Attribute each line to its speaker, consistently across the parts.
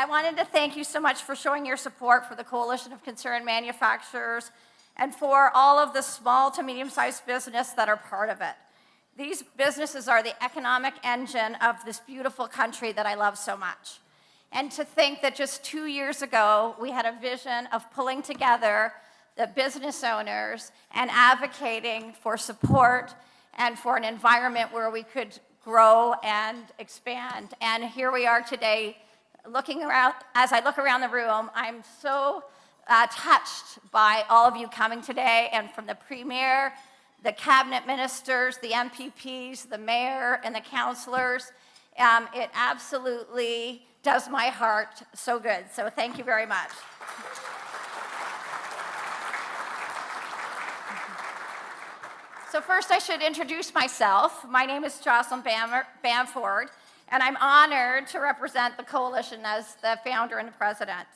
Speaker 1: I wanted to thank you so much for showing your support for the Coalition of Concerned Manufacturers and for all of the small to medium-sized business that are part of it. These businesses are the economic engine of this beautiful country that I love so much. And to think that just 2 years ago, we had a vision of pulling together the business owners and advocating for support and for an environment where we could grow and expand. And here we are today, looking around. As I look around the room, I'm so touched by all of you coming today, and from the Premier, the cabinet ministers, the MPPs, the mayor, and the councillors. It absolutely does my heart so good. So thank you very much. So first I should introduce myself. My name is Jocelyn Bamford, and I'm honored to represent the coalition as the founder and the president.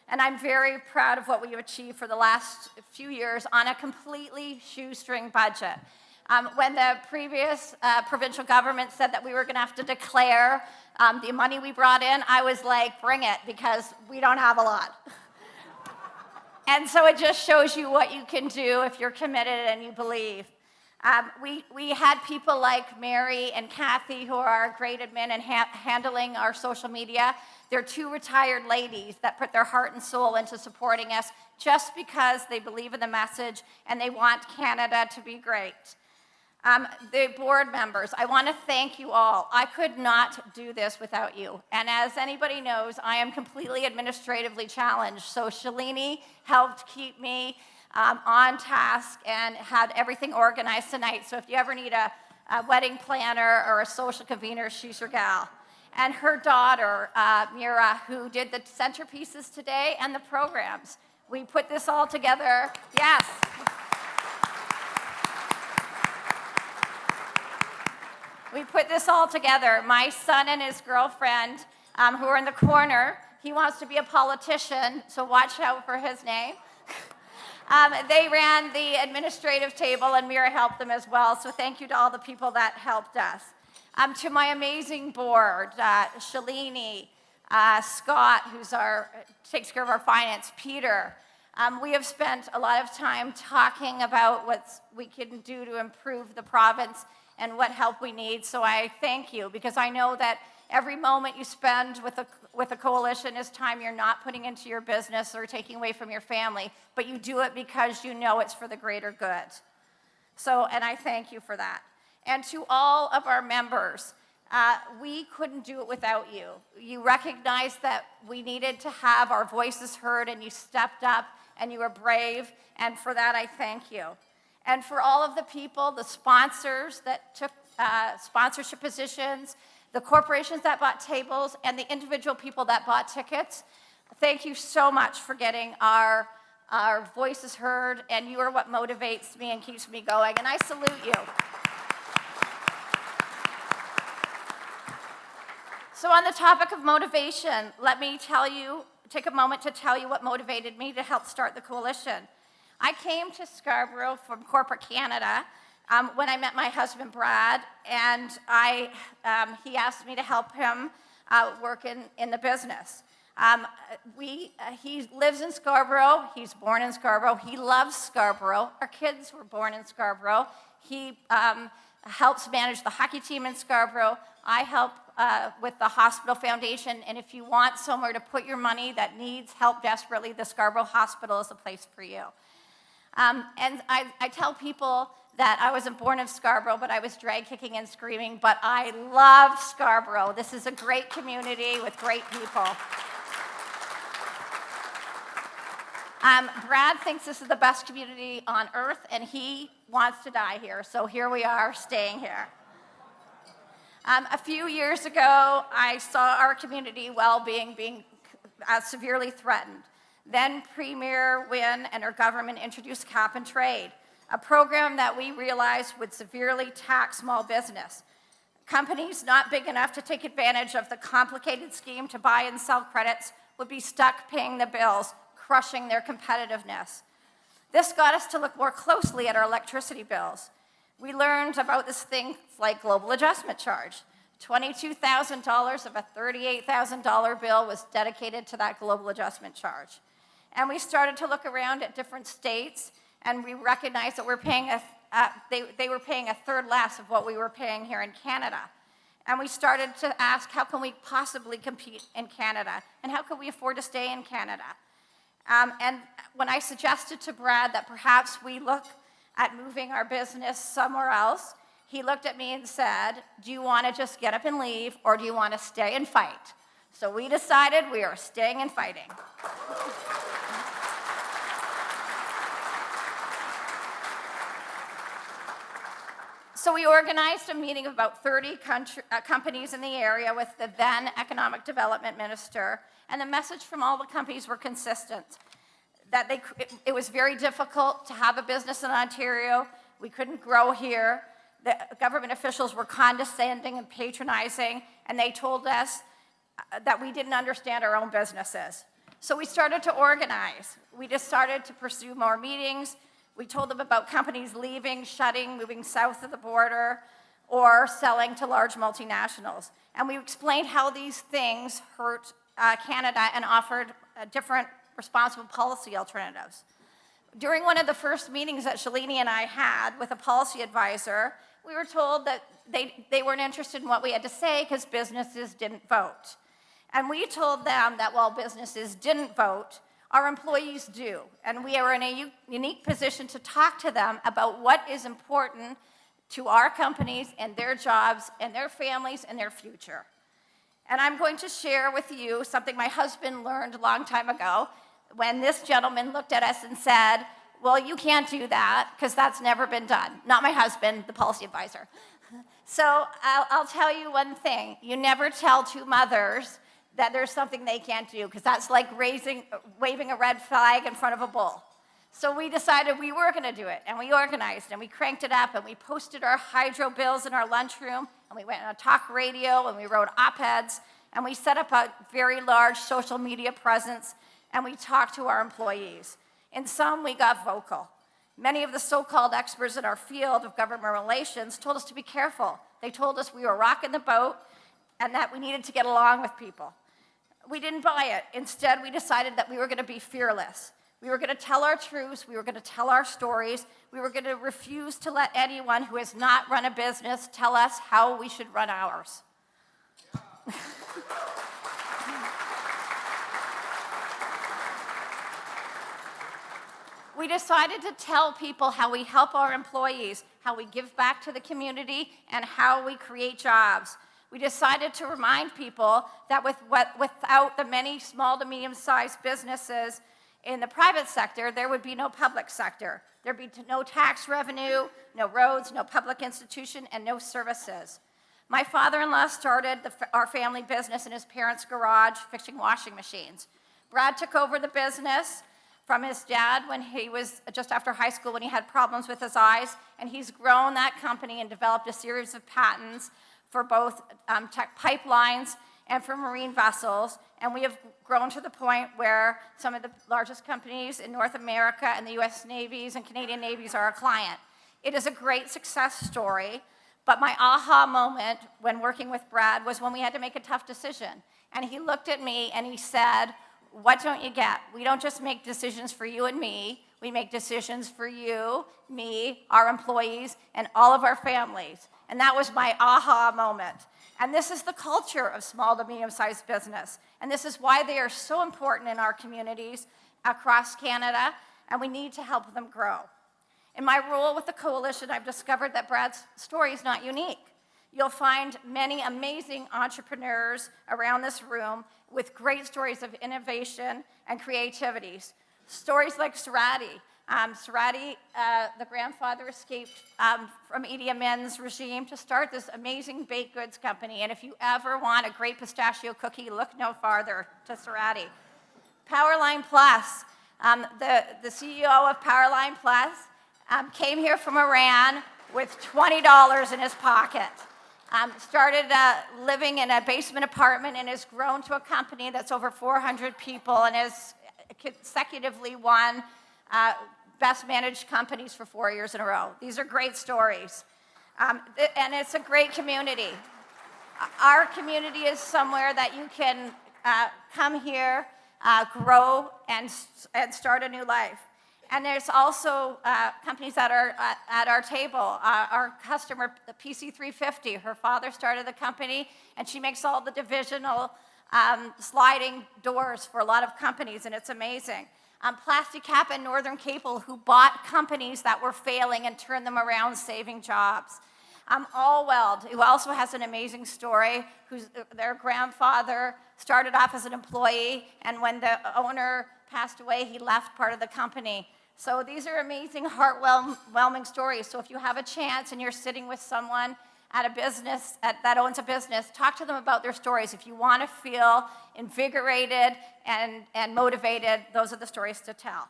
Speaker 1: And I'm very proud of what we've achieved for the last few years on a completely shoestring budget. When the previous provincial government said that we were gonna have to declare the money we brought in, I was like, bring it, because we don't have a lot. And so it just shows you what you can do if you're committed and you believe. We had people like Mary and Kathy, who are great admin and handling our social media. They're two retired ladies that put their heart and soul into supporting us just because they believe in the message and they want Canada to be great. The board members, I want to thank you all. I could not do this without you. And as anybody knows, I am completely administratively challenged. So Shalini helped keep me on task and had everything organized tonight. So if you ever need a wedding planner or a social convener, she's your gal. And her daughter, Mira, who did the centerpieces today and the programs. We put this all together. Yes. We put this all together. My son and his girlfriend, who are in the corner, he wants to be a politician, so watch out for his name. They ran the administrative table, and Mira helped them as well, so thank you to all the people that helped us. To my amazing board, Shalini, Scott, takes care of our finance, Peter. We have spent a lot of time talking about what we can do to improve the province and what help we need, so I thank you, because I know that every moment you spend with a coalition is time you're not putting into your business or taking away from your family, but you do it because you know it's for the greater good. So, and I thank you for that. And to all of our members, we couldn't do it without you. You recognized that we needed to have our voices heard, and you stepped up, and you were brave, and for that I thank you. And for all of the people, the sponsors that took sponsorship positions, the corporations that bought tables, and the individual people that bought tickets, thank you so much for getting our voices heard, and you are what motivates me and keeps me going, and I salute you. So on the topic of motivation, let me take a moment to tell you what motivated me to help start the coalition. I came to Scarborough from corporate Canada when I met my husband, Brad, and he asked me to help him work in the business. He lives in Scarborough. He's born in Scarborough. He loves Scarborough. Our kids were born in Scarborough. He helps manage the hockey team in Scarborough. I help with the hospital foundation, and if you want somewhere to put your money that needs help desperately, the Scarborough Hospital is the place for you. And I tell people that I wasn't born in Scarborough, but I was drag kicking and screaming, but I love Scarborough. This is a great community with great people. Brad thinks this is the best community on earth, and he wants to die here, so here we are, staying here. A few years ago, I saw our community well-being being severely threatened. Then Premier Wynne and her government introduced cap and trade, a program that we realized would severely tax small business. Companies not big enough to take advantage of the complicated scheme to buy and sell credits would be stuck paying the bills, crushing their competitiveness. This got us to look more closely at our electricity bills. We learned about this thing like global adjustment charge. $22,000 of a $38,000 bill was dedicated to that global adjustment charge. And we started to look around at different states, and we recognized that they were paying a third less of what we were paying here in Canada. And we started to ask, how can we possibly compete in Canada? And how can we afford to stay in Canada? And when I suggested to Brad that perhaps we look at moving our business somewhere else, he looked at me and said, do you want to just get up and leave, or do you want to stay and fight? So we decided we are staying and fighting. So we organized a meeting of about 30 companies in the area with the then Economic Development Minister, and the message from all the companies were consistent, that it was very difficult to have a business in Ontario. We couldn't grow here. The government officials were condescending and patronizing, and they told us that we didn't understand our own businesses. So we started to organize. We just started to pursue more meetings. We told them about companies leaving, shutting, moving south of the border, or selling to large multinationals. And we explained how these things hurt Canada and offered different responsible policy alternatives. During one of the first meetings that Shalini and I had with a policy advisor, we were told that they weren't interested in what we had to say because businesses didn't vote. And we told them that while businesses didn't vote, our employees do, and we are in a unique position to talk to them about what is important to our companies and their jobs and their families and their future. And I'm going to share with you something my husband learned a long time ago when this gentleman looked at us and said, well, you can't do that because that's never been done. Not my husband, the policy advisor. So I'll tell you one thing. You never tell two mothers that there's something they can't do, because that's like waving a red flag in front of a bull. So we decided we were going to do it, and we organized, and we cranked it up, and we posted our hydro bills in our lunchroom, and we went on talk radio, and we wrote op-eds, and we set up a very large social media presence, and we talked to our employees. In some, we got vocal. Many of the so-called experts in our field of government relations told us to be careful. They told us we were rocking the boat and that we needed to get along with people. We didn't buy it. Instead, we decided that we were going to be fearless. We were going to tell our truths. We were going to tell our stories. We were going to refuse to let anyone who has not run a business tell us how we should run ours. We decided to tell people how we help our employees, how we give back to the community, and how we create jobs. We decided to remind people that without the many small to medium-sized businesses in the private sector, there would be no public sector. There'd be no tax revenue, no roads, no public institution, and no services. My father-in-law started our family business in his parents' garage, fixing washing machines. Brad took over the business from his dad when he was just after high school, when he had problems with his eyes, and he's grown that company and developed a series of patents for both tech pipelines and for marine vessels. And we have grown to the point where some of the largest companies in North America and the US Navies and Canadian Navies are our client. It is a great success story, but my aha moment when working with Brad was when we had to make a tough decision. And he looked at me and he said, what don't you get? We don't just make decisions for you and me. We make decisions for you, me, our employees, and all of our families. And that was my aha moment. And this is the culture of small to medium-sized business. And this is why they are so important in our communities across Canada, and we need to help them grow. In my role with the coalition, I've discovered that Brad's story is not unique. You'll find many amazing entrepreneurs around this room with great stories of innovation and creativity. Stories like Surati. Surati, the grandfather, escaped from Idi Amin's regime to start this amazing baked goods company. And if you ever want a great pistachio cookie, look no farther to Surati. Powerline Plus, the CEO of Powerline Plus came here from Iran with $20 in his pocket. Started living in a basement apartment and has grown to a company that's over 400 people and has consecutively won best managed companies for 4 years in a row. These are great stories. And it's a great community. Our community is somewhere that you can come here, grow, and start a new life. And there's also companies that are at our table. Our customer, the PC350, her father started the company, and she makes all the divisional sliding doors for a lot of companies, and it's amazing. Plastic Cap and Northern Cable, who bought companies that were failing and turned them around, saving jobs. Allweld, who also has an amazing story, their grandfather started off as an employee, and when the owner passed away, he left part of the company. So these are amazing, heartwarming stories. So if you have a chance and you're sitting with someone at a business that owns a business, talk to them about their stories. If you want to feel invigorated and motivated, those are the stories to tell.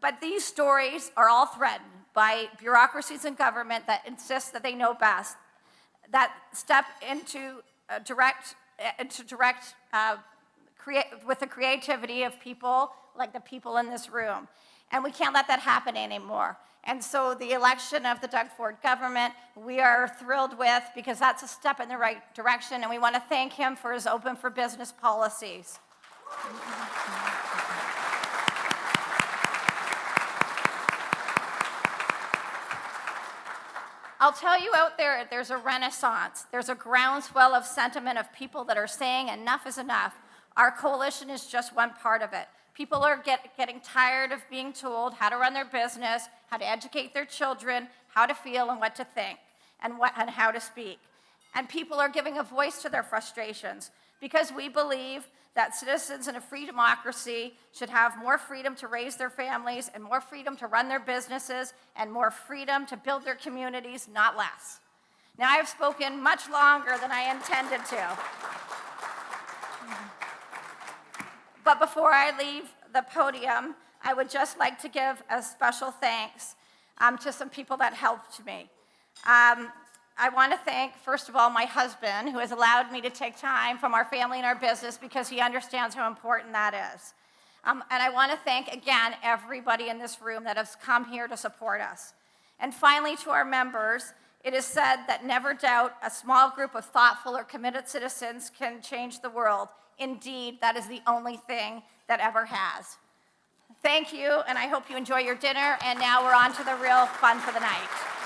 Speaker 1: But these stories are all threatened by bureaucracies in government that insist that they know best, that step into with the creativity of people like the people in this room. And we can't let that happen anymore. And so the election of the Doug Ford government, we are thrilled with, because that's a step in the right direction, and we want to thank him for his open for business policies. I'll tell you out there, there's a renaissance. There's a groundswell of sentiment of people that are saying enough is enough. Our coalition is just one part of it. People are getting tired of being told how to run their business, how to educate their children, how to feel and what to think, and how to speak. And people are giving a voice to their frustrations, because we believe that citizens in a free democracy should have more freedom to raise their families and more freedom to run their businesses and more freedom to build their communities, not less. Now, I've spoken much longer than I intended to. But before I leave the podium, I would just like to give a special thanks to some people that helped me. I want to thank, first of all, my husband, who has allowed me to take time from our family and our business, because he understands how important that is. And I want to thank, again, everybody in this room that has come here to support us. And finally, to our members, it is said that never doubt a small group of thoughtful or committed citizens can change the world. Indeed, that is the only thing that ever has. Thank you, and I hope you enjoy your dinner. And now we're on to the real fun for the night.